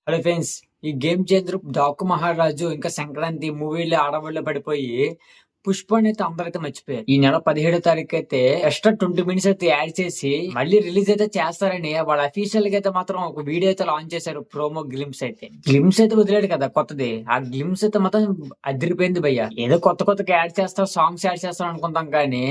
Hello friends, ఈ game changer Daaku మహారాజు ఇంకా సంక్రాంతి మూవీలో ఆడవాళ్ళు పడిపోయి పుష్ప అయితే అందరైతే మర్చిపోయారు. ఈ నెల 17వ తారీఖు అయితే ఎక్స్ట్రా 20 మినిట్స్ అయితే యాడ్ చేసి మళ్ళీ రిలీజ్ అయితే చేస్తారని వాళ్ళ అఫీషియల్ గా అయితే మాత్రం ఒక వీడియో అయితే లాంచ్ చేశారు. ప్రోమో గ్లిమ్స్ అయితే వదిలేడు కదా కొత్తది. ఆ గ్లిమ్స్ అయితే మాత్రం అదిరిపోయింది భయ్య. ఏదో కొత్త యాడ్ చేస్తారు, సాంగ్స్ యాడ్ చేస్తారు అనుకుంటాం కానీ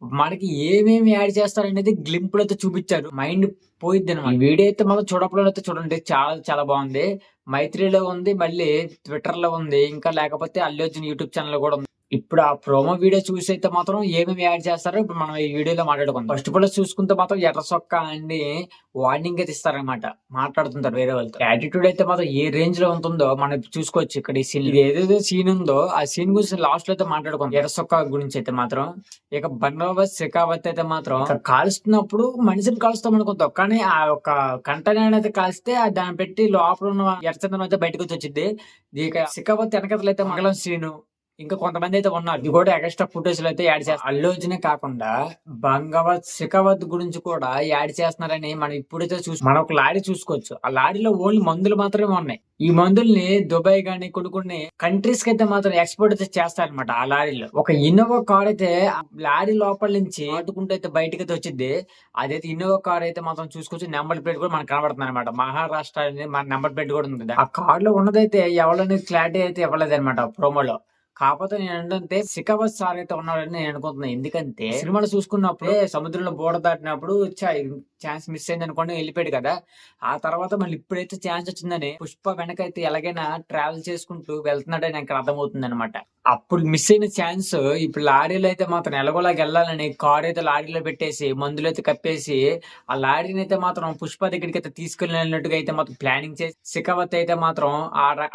మనకి ఏమేమి యాడ్ చేస్తారనేది గ్లింపులు అయితే చూపించారు. మైండ్ పోయిద్ది అనమాట. ఈ వీడియో అయితే మనం చూడప్పుడు అయితే చూడండి, చాలా చాలా బాగుంది. మైత్రిలో ఉంది, మళ్ళీ ట్విట్టర్ లో ఉంది, ఇంకా లేకపోతే అల్లు అర్జున్ యూట్యూబ్ ఛానల్ కూడా ఉంది. ఇప్పుడు ఆ ప్రోమో వీడియో చూసి అయితే మాత్రం ఏమేమి యాడ్ చేస్తారో ఇప్పుడు మనం ఈ వీడియోలో మాట్లాడుకుందాం. ఫస్ట్ ఆఫ్ ఆల్ చూసుకుంటే మాత్రం ఎర్ర సొక్క అని వార్నింగ్ అయితే ఇస్తారనమాట, మాట్లాడుతుంటారు వేరే వాళ్ళతో. యాటిట్యూడ్ అయితే మాత్రం ఏ రేంజ్ లో ఉంటుందో మనం చూసుకోవచ్చు ఇక్కడ. ఈ సీన్ ఏదైతే సీన్ ఉందో ఆ సీన్ గురించి లాస్ట్ లో అయితే మాట్లాడుకుందాం. ఎర్ర సొక్క గురించి అయితే మాత్రం ఇక బండోబస్త్ శెఖావత్ అయితే మాత్రం కాల్స్తున్నప్పుడు మనిషిని కాలుస్తాం అనుకుంటాం, కానీ ఆ ఒక కంటైనర్ అయితే కాల్స్తే దాన్ని పెట్టి లోపల ఉన్న ఎర్రచందనం అయితే బయటకు వచ్చి వచ్చింది. ఇక శెఖావత్ వెనకతలు అయితే మంగళం సీను ఇంకా కొంతమంది అయితే ఉన్నారు. ఇది కూడా ఎక్స్ట్రా ఫుటేజ్ లో అయితే యాడ్ చేస్తారు. అల్లు అర్జునే కాకుండా బంగవత్ శిఖావత్ గురించి కూడా యాడ్ చేస్తున్నారని మనం ఇప్పుడైతే మనం ఒక లారీ చూసుకోవచ్చు. ఆ లారీలో ఓన్లీ మందులు మాత్రమే ఉన్నాయి. ఈ మందుల్ని దుబాయ్ గానీ కొన్ని కంట్రీస్ కి అయితే మాత్రం ఎక్స్పోర్ట్ అయితే చేస్తారనమాట. ఆ లారీలో ఒక ఇన్నోవా కార్ అయితే లారీ లోపల నుంచి ఆటుకుంటూ అయితే బయటకి అయితే వచ్చింది. అదైతే ఇన్నోవా కార్ అయితే మాత్రం చూసుకోవచ్చు. నెంబర్ ప్లేట్ కూడా మనకు కనబడుతుంది అనమాట. మహారాష్ట్ర అనేది మన నెంబర్ ప్లేట్ కూడా ఉంది. ఆ కార్ లో ఉన్నదైతే ఎవరైనా క్లారిటీ అయితే ఇవ్వలేదు అనమాట ప్రోమోలో. కాకపోతే నేను ఏంటంటే శిఖావత్ సార్ అయితే ఉన్నాడని నేను అనుకుంటున్నాను. ఎందుకంటే సినిమాలు చూసుకున్నప్పుడు సముద్రంలో బోర్డ దాటినప్పుడు ఛాన్స్ మిస్ అయింది అనుకోండి, వెళ్ళిపోయాడు కదా. ఆ తర్వాత మళ్ళీ ఇప్పుడైతే ఛాన్స్ వచ్చిందని పుష్ప వెనకైతే ఎలాగైనా ట్రావెల్ చేసుకుంటూ వెళ్తున్నాడని నాకు అర్థమవుతుంది అనమాట. అప్పుడు మిస్ అయిన ఛాన్స్ ఇప్పుడు లారీలో అయితే మాత్రం ఎలాగోలాగా వెళ్ళాలని కార్ అయితే లారీలో పెట్టేసి మందులు అయితే కప్పేసి ఆ లారీని అయితే మాత్రం పుష్ప దగ్గరికి అయితే తీసుకెళ్ళినట్టుగా అయితే మాత్రం ప్లానింగ్ చేసి శిఖావత్ అయితే మాత్రం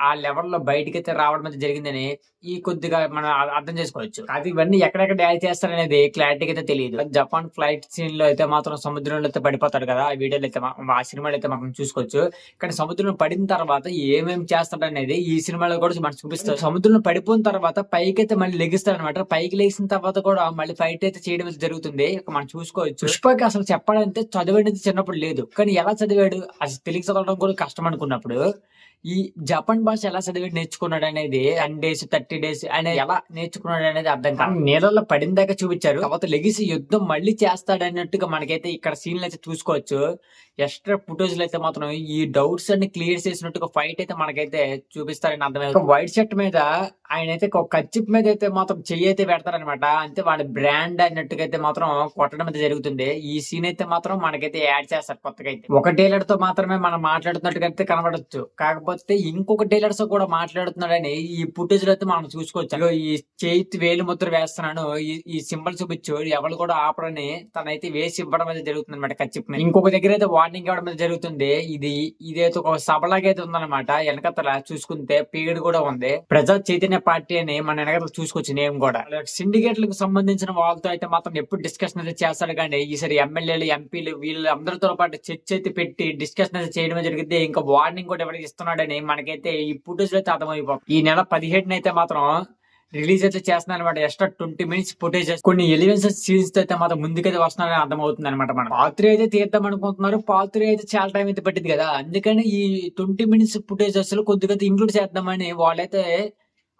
ఆ లెవెల్ లో బయటకి అయితే రావడం అయితే జరిగిందని ఈ కొద్దిగా మనం అర్థం చేసుకోవచ్చు. అది ఇవన్నీ ఎక్కడెక్కడ యాడ్ చేస్తారనేది క్లారిటీగా అయితే తెలియదు. జపాన్ ఫ్లైట్ సీన్ లో అయితే మాత్రం సముద్రంలో అయితే పడిపోతాడు కదా. ఆ వీడియోలో అయితే ఆ సినిమాలో అయితే మనం చూసుకోవచ్చు. కానీ సముద్రంలో పడిన తర్వాత ఏమేమి చేస్తాడనేది ఈ సినిమాలో కూడా మనం చూపిస్తారు. సముద్రంలో పడిపోయిన తర్వాత పైకి అయితే మళ్ళీ లెగిస్తాడు అనమాట. పైకి లెగిసిన తర్వాత కూడా మళ్ళీ ఫైట్ అయితే చేయడం అయితే జరుగుతుంది. మనం చూసుకోవచ్చు. పుష్పకి అసలు చెప్పాలంటే చదివేది చిన్నప్పుడు లేదు, కానీ ఎలా చదివాడు అసలు తెలుగు చదవడం కూడా కష్టం అనుకున్నప్పుడు ఈ జపాన్ భాష ఎలా చదివి నేర్చుకున్నాడు అనేది 10 days 30 days అనేది ఎలా నేర్చుకున్నాడు అనేది అర్థం కాదు. నీళ్ళలో పడిన దాకా చూపించారు. తర్వాత లెగిసి యుద్ధం మళ్ళీ చేస్తాడు అన్నట్టుగా మనకైతే ఇక్కడ సీన్లు అయితే చూసుకోవచ్చు. ఎక్స్ట్రా ఫుటేజ్ లో అయితే మాత్రం ఈ డౌట్స్ అన్ని క్లియర్ చేసినట్టుగా ఫైట్ అయితే మనకైతే చూపిస్తారని అర్థమైంది. వైట్ షర్ట్ మీద ఆయన అయితే ఒక కచ్చిప్ మీద అయితే మాత్రం చెయ్యి అయితే పెడతారనమాట. అంతే వాడి బ్రాండ్ అన్నట్టుగా అయితే మాత్రం కొట్టడం అయితే జరుగుతుంది. ఈ సీన్ అయితే మాత్రం మనకైతే యాడ్ చేస్తారు కొత్తగా అయితే. ఒక టైలర్ తో మాత్రమే మనం మాట్లాడుతున్నట్టుగా అయితే కనబడచ్చు. కాకపోతే ఇంకొక టైలర్స్ కూడా మాట్లాడుతున్నాడని ఈ ఫుటేజ్ లో అయితే మనం చూసుకోవచ్చు. ఈ చేతి వేలు ముద్ర వేస్తున్నాను, ఈ సింబల్ చూపించు, ఎవరు కూడా ఆపరని తనైతే వేసి ఇవ్వడం అయితే జరుగుతుంది అనమాట కచ్చిప్. ఇంకొక దగ్గర అయితే వార్నింగ్ ఇవ్వడం అయితే జరుగుతుంది. ఇదైతే ఒక సభలాగా అయితే ఉందన్నమాట. వెనకతల చూసుకుంటే పీరియడ్ కూడా ఉంది. ప్రజా చైతన్య పార్టీ అని మన వెనకతల చూసుకోవచ్చు నేమ్ కూడా. సిండికేట్లకు సంబంధించిన వాళ్ళతో అయితే మాత్రం ఎప్పుడు డిస్కషన్ అయితే చేస్తాడు, కానీ ఈసారి ఎమ్మెల్యేలు ఎంపీలు వీళ్ళు అందరితో పాటు చర్చ అయితే పెట్టి డిస్కషన్ అయితే చేయడం జరిగింది. ఇంకా వార్నింగ్ కూడా ఎవరికి ఇస్తున్నాడని మనకైతే ఈ ఫుటేజ్ అయితే అర్థమైపోతుంది. ఈ నెల 17న అయితే మాత్రం రిలీజ్ అయితే చేస్తున్నారు అనమాట. ఎక్స్ట్రా 20 మినిట్స్ ఫుటేజ్ కొన్ని ఎలివెన్స్ సీన్స్ అయితే మాత్రం ముందుకైతే వస్తున్నారని అర్థమవుతుంది అనమాట. మనం పాత్ర అయితే తీద్దాం అనుకుంటున్నారు. పాత్ర అయితే చాలా టైం అయితే పట్టింది కదా, అందుకని ఈ 20 మినిట్స్ ఫుటేజ్ అసలు కొద్దిగా ఇంక్లూడ్ చేద్దామని వాళ్ళైతే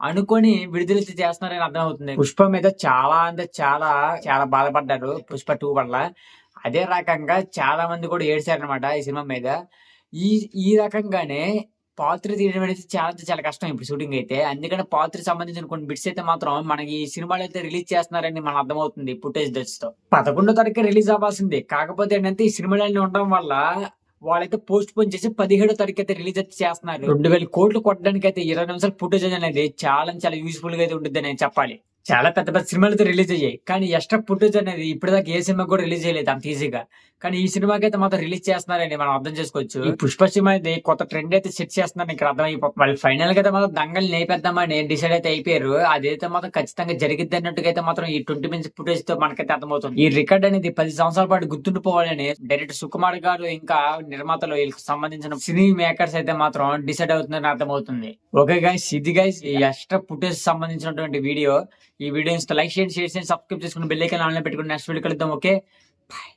అనుకొని విడుదల చేస్తున్నారని అర్థమవుతుంది. పుష్ప మీద చాలా అంటే చాలా చాలా బాధపడ్డారు పుష్ప 2 వల్ల. అదే రకంగా చాలా మంది కూడా ఏడ్చారనమాట ఈ సినిమా మీద. ఈ రకంగానే పాత్ర తీయడం అనేది చాలా కష్టం ఇప్పుడు షూటింగ్ అయితే. అందుకని పాత్ర సంబంధించిన కొన్ని బిట్స్ అయితే మాత్రం మనకి ఈ సినిమాలో అయితే రిలీజ్ చేస్తున్నారని మనం అర్థమవుతుంది ఫుటేజ్ డచ్ తో. 11వ తారీఖు రిలీజ్ అవ్వాల్సింది. కాకపోతే ఏంటంటే ఈ సినిమాలన్నీ ఉండడం వల్ల వాళ్ళైతే పోస్ట్ పోన్ చేసి 17వ తారీఖు అయితే రిలీజ్ అయితే చేస్తున్నారు. 2000 కోట్లు కొట్టడానికి అయితే 20 నిమిషాలు ఫుటేజ్ అనేది చాలా యూస్ఫుల్ గా అయితే ఉంటుంది నేను చెప్పాలి. చాలా పెద్ద సినిమాలు అయితే రిలీజ్ అయ్యాయి, కానీ ఎక్స్ట్రా ఫుటేజ్ అనేది ఇప్పటిదాకా ఏ సినిమా కూడా రిలీజ్ చేయలేదు అంత ఈజీగా. కానీ ఈ సినిమాకి అయితే మాత్రం రిలీజ్ చేస్తున్నారని మనం అర్థం చేసుకోవచ్చు. ఈ పుష్ప సినిమా అయితే కొత్త ట్రెండ్ అయితే సెట్ చేస్తున్నారని ఇక్కడ అర్థమైపోతుంది. వాళ్ళు ఫైనల్ గా అయితే మాత్రం దంగలు నేపేద్దామని డిసైడ్ అయితే అయిపోయారు. అదైతే మాత్రం ఖచ్చితంగా జరిగిద్ది అన్నట్టుగా అయితే మాత్రం ఈ 20 మినిట్స్ ఫుటేజ్ తో మనకైతే అర్థమవుతుంది. ఈ రికార్డ్ అనేది 10 సంవత్సరాల పాటు గుర్తుండిపోవాలని డైరెక్టర్ సుకుమార్ గారు ఇంకా నిర్మాతలు వీళ్ళకి సంబంధించిన సినీ మేకర్స్ అయితే మాత్రం డిసైడ్ అవుతుందని అర్థమవుతుంది. ఓకే గైస్, ఇది గైస్ ఈ ఎక్స్ట్రా ఫుటేజ్ సంబంధించినటువంటి వీడియో. ఈ వీడియో లైక్ చేయండి, షేర్ చేయండి, సబ్స్క్రైబ్ చేసుకుని బెల్ ఐకాన్ ఆన్ లో పెట్టుకుని నెక్స్ట్ వీడియో కలుద్దాం. Okay, bye.